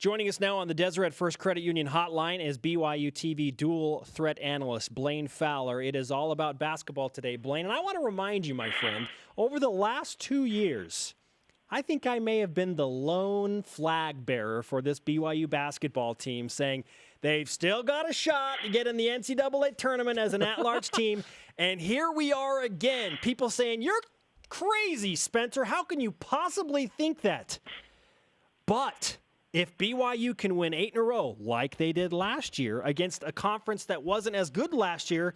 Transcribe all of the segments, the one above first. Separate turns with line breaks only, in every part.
Joining us now on the Deseret First Credit Union hotline is BYUtv dual threat analyst Blaine Fowler. It is all about basketball today, Blaine. And I want to remind you, my friend, over the last 2 years, I think I may have been the lone flag bearer for this BYU basketball team, saying they've still got a shot to get in the NCAA tournament as an at-large team. And here we are again. People saying, you're crazy, Spencer. How can you possibly think that? But if BYU can win 8 in a row, like they did last year, against a conference that wasn't as good last year,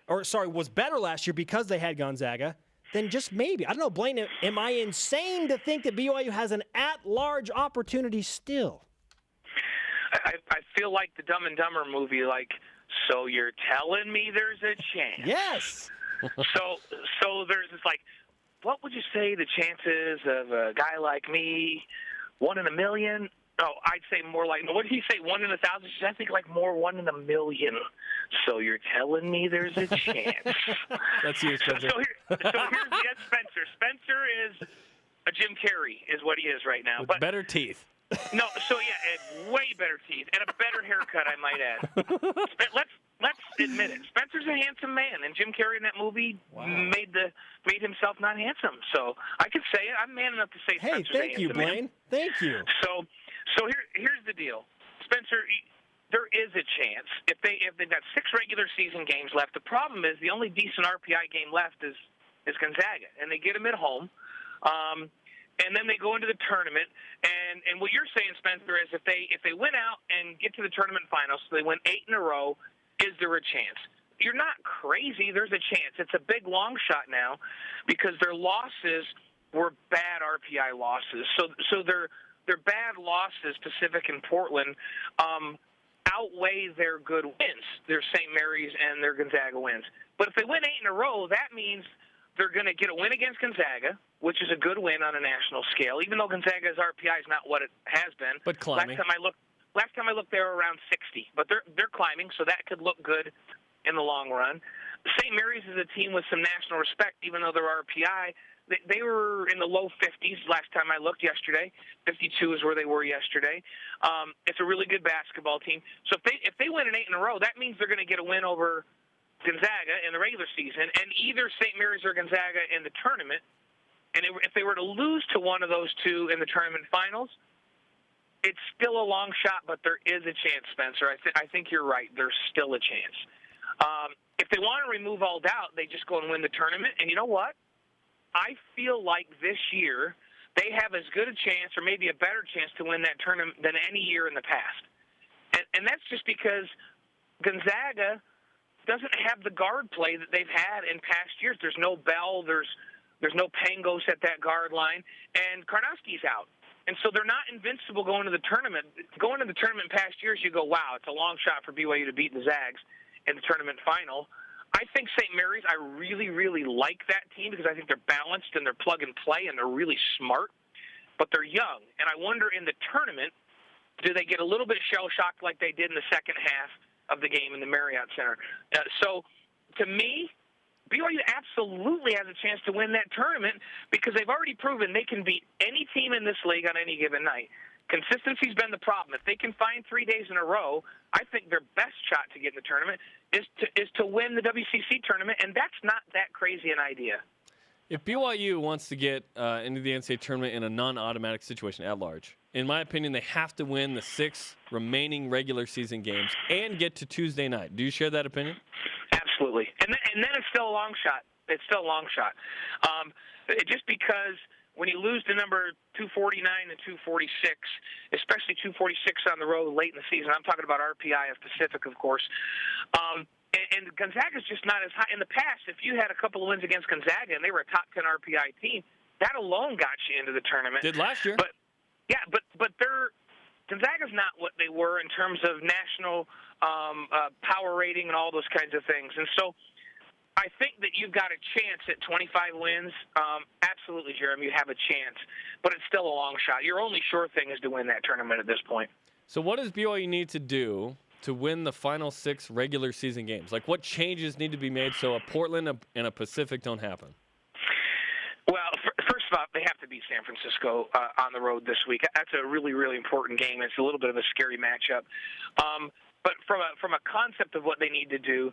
was better last year because they had Gonzaga, then just maybe. I don't know, Blaine, am I insane to think that BYU has an at-large opportunity still?
I feel like the Dumb and Dumber movie, like, so you're telling me there's a chance?
Yes.
So there's this, like, what would you say the chances of a guy like me, 1 in a million? Oh, I'd say more like, what did he say, 1 in 1,000? I think like more 1 in a million. So you're telling me there's a chance.
That's you, Spencer.
So here's Spencer. Spencer is a Jim Carrey is what he is right now.
With better teeth.
No, so yeah, way better teeth and a better haircut, I might add. Let's admit it. Spencer's a handsome man, and Jim Carrey in that movie made himself not handsome. So I could say it. I'm man enough to say Spencer's a handsome man. Hey, thank you, Blaine.
Thank you.
So here's the deal, Spencer. There is a chance if they've got 6 regular season games left. The problem is the only decent RPI game left is Gonzaga, and they get them at home. And then they go into the tournament, and what you're saying, Spencer, is if they win out and get to the tournament finals, so they win 8 in a row, is there a chance? You're not crazy. There's a chance. It's a big long shot now because their losses were bad RPI losses. So their bad losses, Pacific and Portland, outweigh their good wins, their St. Mary's and their Gonzaga wins. But if they win 8 in a row, that means they're going to get a win against Gonzaga, which is a good win on a national scale, even though Gonzaga's RPI is not what it has been.
But climbing.
Last time I looked, they were around 60. But they're climbing, so that could look good in the long run. St. Mary's is a team with some national respect, even though their RPI, they were in the low 50s last time I looked yesterday. 52 is where they were yesterday. It's a really good basketball team. So if they win an 8 in a row, that means they're going to get a win over Gonzaga in the regular season, and either St. Mary's or Gonzaga in the tournament. And if they were to lose to one of those two in the tournament finals, it's still a long shot, but there is a chance, Spencer. I think you're right. There's still a chance. If they want to remove all doubt, they just go and win the tournament. And you know what? I feel like this year they have as good a chance or maybe a better chance to win that tournament than any year in the past. And that's just because Gonzaga doesn't have the guard play that they've had in past years. There's no Bell. There's no Pangos at that guard line. And Karnowski's out. And so they're not invincible going to the tournament. Going to the tournament past years, you go, wow, it's a long shot for BYU to beat the Zags in the tournament final. I think St. Mary's, I really, really like that team because I think they're balanced and they're plug and play and they're really smart, but they're young. And I wonder in the tournament, do they get a little bit shell-shocked like they did in the second half of the game in the Marriott Center? So to me, BYU absolutely has a chance to win that tournament because they've already proven they can beat any team in this league on any given night. Consistency's been the problem. If they can find 3 days in a row, I think their best shot to get in the tournament is to win the WCC tournament, and that's not that crazy an idea.
If BYU wants to get into the NCAA tournament in a non-automatic situation at large, in my opinion, they have to win the 6 remaining regular season games and get to Tuesday night. Do you share that opinion?
Absolutely. And then it's still a long shot. It's still a long shot. Just because when you lose to number 249 and 246, especially 246 on the road late in the season, I'm talking about RPI of Pacific, of course, and Gonzaga's just not as high. In the past, if you had a couple of wins against Gonzaga and they were a top 10 RPI team, that alone got you into the tournament.
Did last year.
But Gonzaga's not what they were in terms of national power rating and all those kinds of things. And so I think that you've got a chance at 25 wins. Absolutely, Jeremy, you have a chance. But it's still a long shot. Your only sure thing is to win that tournament at this point.
So what does BYU need to do to win the final 6 regular season games? Like, what changes need to be made so a Portland and a Pacific don't happen?
Well, first they have to beat San Francisco on the road this week. That's a really, really important game. It's a little bit of a scary matchup. But from a concept of what they need to do,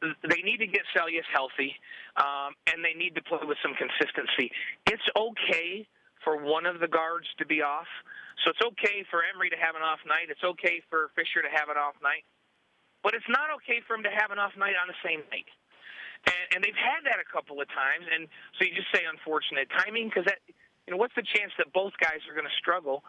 they need to get Seljaas healthy, and they need to play with some consistency. It's okay for one of the guards to be off. So it's okay for Emery to have an off night. It's okay for Fisher to have an off night. But it's not okay for him to have an off night on the same night. And they've had that a couple of times, and so you just say unfortunate timing, because that, what's the chance that both guys are going to struggle?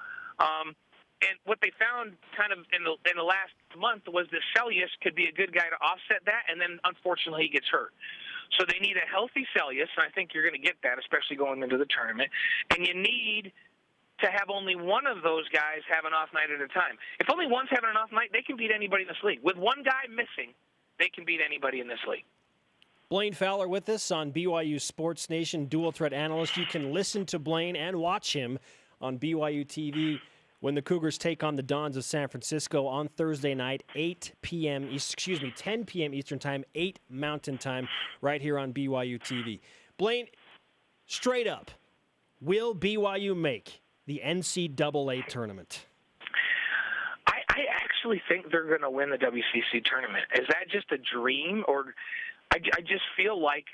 And what they found kind of in the last month was that Seljaas could be a good guy to offset that, and then unfortunately he gets hurt. So they need a healthy Seljaas, and I think you're going to get that, especially going into the tournament. And you need to have only one of those guys have an off night at a time. If only one's having an off night, they can beat anybody in this league. With one guy missing, they can beat anybody in this league.
Blaine Fowler with us on BYU Sports Nation, dual threat analyst. You can listen to Blaine and watch him on BYUtv when the Cougars take on the Dons of San Francisco on Thursday night, 10 p.m. Eastern Time, 8 Mountain Time, right here on BYUtv. Blaine, straight up, will BYU make the NCAA tournament?
I actually think they're going to win the WCC tournament. Is that just a dream, or I just feel like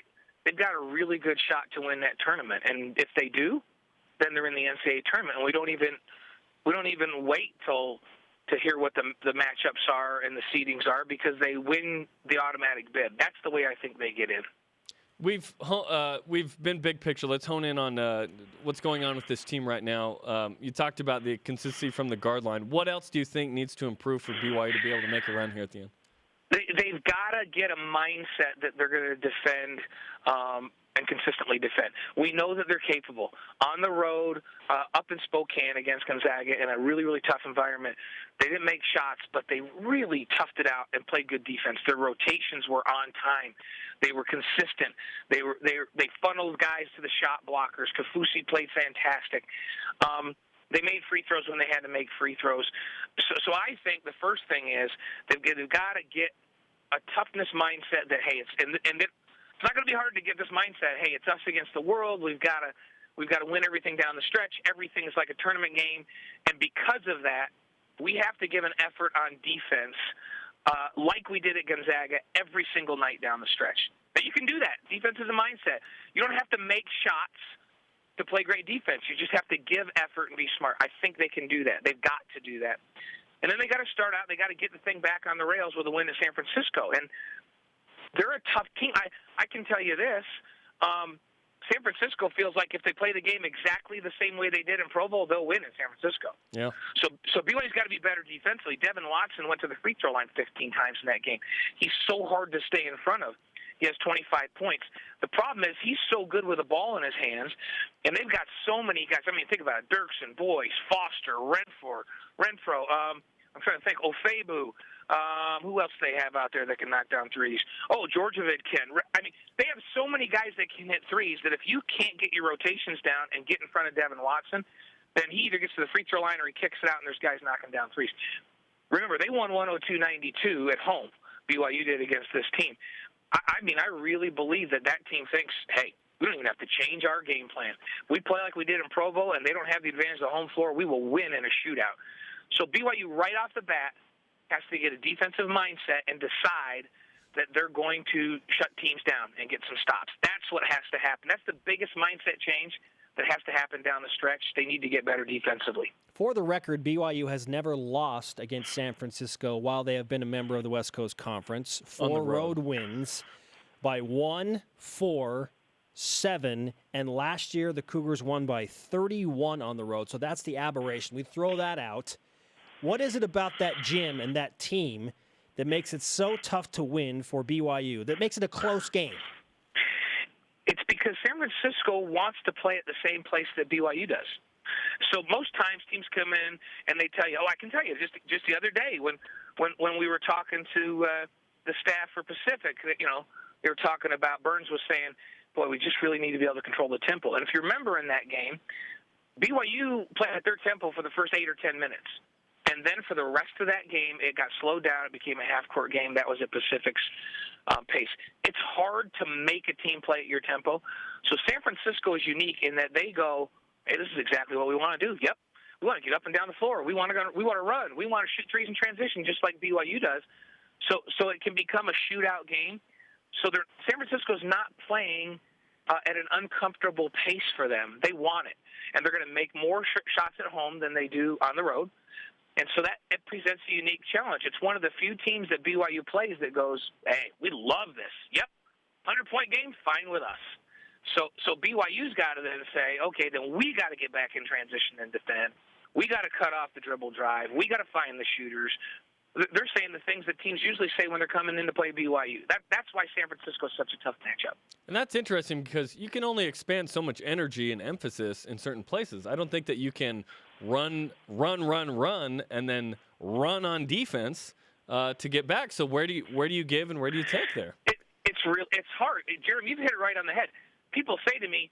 they've got a really good shot to win that tournament, and if they do, then they're in the NCAA tournament. And we don't even wait to hear what the matchups are and the seedings are, because they win the automatic bid. That's the way I think they get in.
We've been big picture. Let's hone in on what's going on with this team right now. You talked about the consistency from the guard line. What else do you think needs to improve for BYU to be able to make a run here at the end?
They've got to get a mindset that they're going to defend and consistently defend. We know that they're capable. On the road, up in Spokane against Gonzaga in a really, really tough environment, they didn't make shots, but they really toughed it out and played good defense. Their rotations were on time. They were consistent. They funneled guys to the shot blockers. Kafusi played fantastic. They made free throws when they had to make free throws. So I think the first thing is they've got to get a toughness mindset that, hey, it's not going to be hard to get this mindset. Hey, it's us against the world. We've got to win everything down the stretch. Everything is like a tournament game, and because of that, we have to give an effort on defense, like we did at Gonzaga every single night down the stretch. But you can do that. Defense is a mindset. You don't have to make shots to play great defense. You just have to give effort and be smart. I think they can do that. They've got to do that. And then they got to start out. They got to get the thing back on the rails with a win in San Francisco. And they're a tough team. I can tell you this. San Francisco feels like if they play the game exactly the same way they did in Provo, they'll win in San Francisco. Yeah. So BYU's got to be better defensively. Devin Watson went to the free throw line 15 times in that game. He's so hard to stay in front of. He has 25 points. The problem is he's so good with the ball in his hands, and they've got so many guys. I mean, think about it. Dirksen, Boyce, Foster, Renfro. I'm trying to think. Ofebu. Who else do they have out there that can knock down threes? Oh, Djordjevic can. I mean, they have so many guys that can hit threes that if you can't get your rotations down and get in front of Devin Watson, then he either gets to the free throw line or he kicks it out and there's guys knocking down threes. Remember, they won 102-92 at home. BYU did against this team. I mean, I really believe that team thinks, hey, we don't even have to change our game plan. We play like we did in Provo, and they don't have the advantage of the home floor. We will win in a shootout. So BYU, right off the bat, has to get a defensive mindset and decide that they're going to shut teams down and get some stops. That's what has to happen. That's the biggest mindset change that has to happen down the stretch. They need to get better defensively.
For the record, BYU has never lost against San Francisco while they have been a member of the West Coast Conference. 4 road wins by 1, 4, 7, and last year the Cougars won by 31 on the road. So that's the aberration. We throw that out. What is it about that gym and that team that makes it so tough to win for BYU, that makes it a close game?
It's because San Francisco wants to play at the same place that BYU does. So most times teams come in and they tell you, I can tell you, just the other day when we were talking to the staff for Pacific, they were talking about, Burns was saying, boy, we just really need to be able to control the tempo. And if you remember in that game, BYU played at their tempo for the first 8 or 10 minutes. And then for the rest of that game, it got slowed down. It became a half-court game. That was at Pacific's pace. It's hard to make a team play at your tempo. So San Francisco is unique in that they go, hey, this is exactly what we want to do. Yep. We want to get up and down the floor. We want to run. We want to shoot threes in transition just like BYU does. So it can become a shootout game. So San Francisco's not playing at an uncomfortable pace for them. They want it. And they're going to make more shots at home than they do on the road. And so it presents a unique challenge. It's one of the few teams that BYU plays that goes, hey, we love this. Yep, 100-point game, fine with us. So BYU's got to then say, okay, then we got to get back in transition and defend. We got to cut off the dribble drive. We got to find the shooters. They're saying the things that teams usually say when they're coming in to play BYU. That's why San Francisco is such a tough matchup. And
that's interesting because you can only expand so much energy and emphasis in certain places. I don't think that you can run, and then run on defense to get back. So where do you give and where do you take there?
It's hard. Jeremy, you've hit it right on the head. People say to me,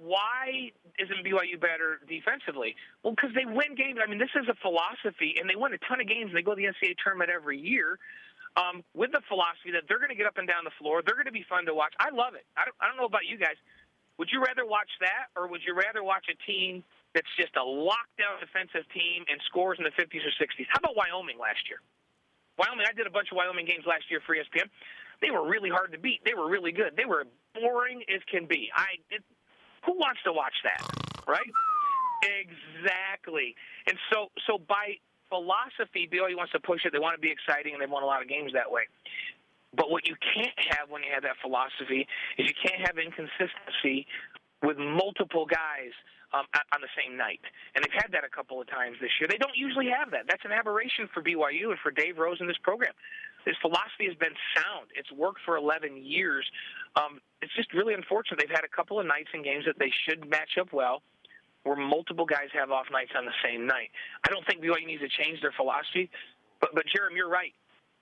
why isn't BYU better defensively? Well, because they win games. I mean, this is a philosophy, and they win a ton of games, and they go to the NCAA tournament every year with the philosophy that they're going to get up and down the floor. They're going to be fun to watch. I love it. I don't know about you guys. Would you rather watch that, or would you rather watch a team that's just a lockdown defensive team and scores in the 50s or 60s? How about Wyoming last year? Wyoming, I did a bunch of Wyoming games last year for ESPN. They were really hard to beat. They were really good. They were boring as can be. Who wants to watch that, right? Exactly. And so by philosophy, BYU wants to push it. They want to be exciting, and they've won a lot of games that way. But what you can't have when you have that philosophy is you can't have inconsistency with multiple guys on the same night. And they've had that a couple of times this year. They don't usually have that. That's an aberration for BYU and for Dave Rose in this program. This philosophy has been sound. It's worked for 11 years. It's just really unfortunate. They've had a couple of nights in games that they should match up well where multiple guys have off nights on the same night. I don't think BYU needs to change their philosophy. But Jeremy, you're right.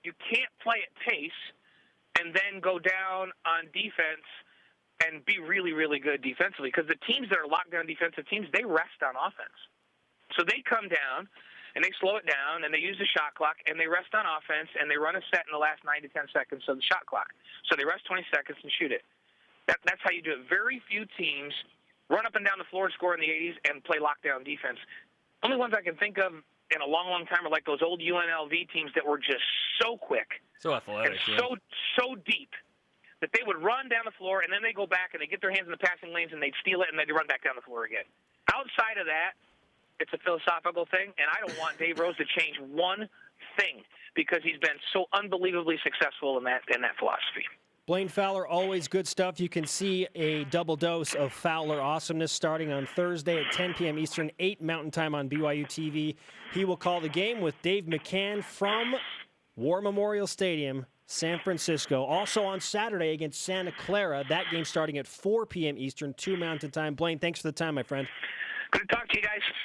You can't play at pace and then go down on defense and be really, really good defensively, because the teams that are locked down defensive teams, they rest on offense. So they come down and they slow it down and they use the shot clock and they rest on offense and they run a set in the last 9 to 10 seconds of the shot clock. So they rest 20 seconds and shoot it. That's how you do it. Very few teams run up and down the floor and score in the 80s and play lockdown defense. Only ones I can think of in a long, long time are like those old UNLV teams that were just so quick,
so athletic,
and so deep that they would run down the floor, and then they go back and they get their hands in the passing lanes and they'd steal it and they'd run back down the floor again. Outside of that, it's a philosophical thing, and I don't want Dave Rose to change one thing because he's been so unbelievably successful in that philosophy.
Blaine Fowler, always good stuff. You can see a double dose of Fowler awesomeness starting on Thursday at 10 p.m. Eastern, 8 Mountain Time on BYUtv. He will call the game with Dave McCann from War Memorial Stadium, San Francisco. Also on Saturday against Santa Clara. That game starting at 4 p.m. Eastern, 2 Mountain Time. Blaine, thanks for the time, my friend.
Good to talk to you guys.